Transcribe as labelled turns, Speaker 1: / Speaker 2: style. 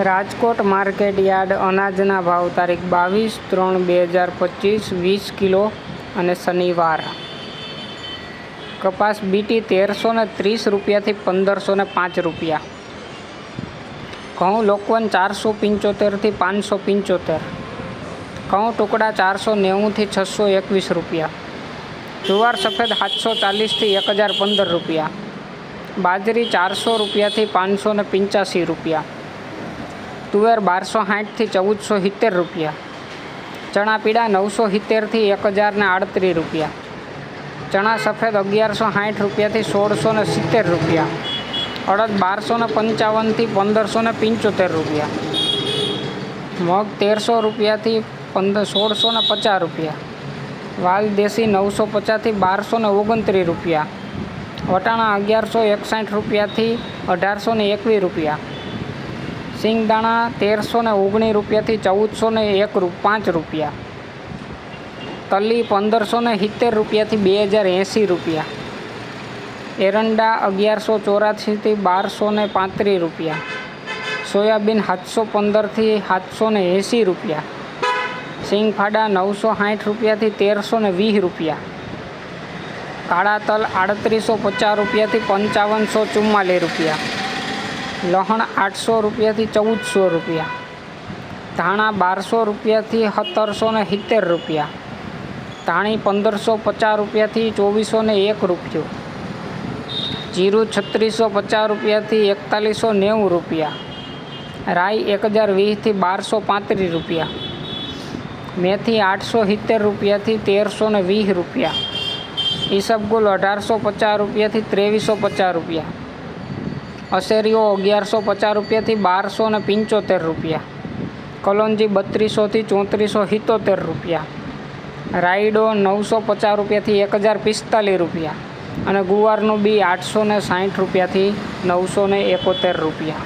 Speaker 1: Rajkot market yard અનાજના ભાવ તારીખ 22/3/2025 20 કિલો અને શનિવાર. કપાસ બીટી 1330 રૂપિયાથી 1505 રૂપિયા. ઘઉં લોકવન 475થી 575. ઘઉં ટુકડા 490થી 621 રૂપિયા. જુવાર સફેદ 740થી 1015 રૂપિયા. બાજરી 400 રૂપિયાથી 585 રૂપિયા. તુવેર 1260થી 1470 રૂપિયા. ચણા પીળા 970થી 1038 રૂપિયા. ચણા સફેદ 1160 રૂપિયાથી 1670 રૂપિયા. અડદ 1255થી 1575 રૂપિયા. મગ 1300 રૂપિયાથી 1650 રૂપિયા. વાલ દેશી 950થી 1229 રૂપિયા. વટાણા 1161 રૂપિયાથી 1821 રૂપિયા. સિંગદાણા 1319 રૂપિયાથી 1405 રૂપિયા. તલી 1570 રૂપિયાથી 2080 રૂપિયા. એરંડા 1184થી 1235 રૂપિયા. સોયાબીન 715થી 780 રૂપિયા. સિંગફાડા 960 રૂપિયાથી 1320 રૂપિયા. કાળા તલ 3850 રૂપિયાથી 5544 રૂપિયા. લહણ 800 રૂપિયાથી 1400 રૂપિયા. ધાણા 1200 રૂપિયાથી 1770 રૂપિયા. ધાણી 1550 રૂપિયાથી 2401 રૂપિયો. જીરું 3650 રૂપિયાથી 4190 રૂપિયા. રાઈ 1020થી 1235 રૂપિયા. મેથી 870 રૂપિયાથી 1320 રૂપિયા. ઈસબગુલ 1850 રૂપિયાથી 2350 રૂપિયા. અશેરીઓ 1150 રૂપિયાથી 1275 રૂપિયા. કલોંજી 3200થી 3477 રૂપિયા. રાયડો 950 રૂપિયાથી 1045 રૂપિયા. અને ગુવારનું બી 860 રૂપિયાથી 971 રૂપિયા.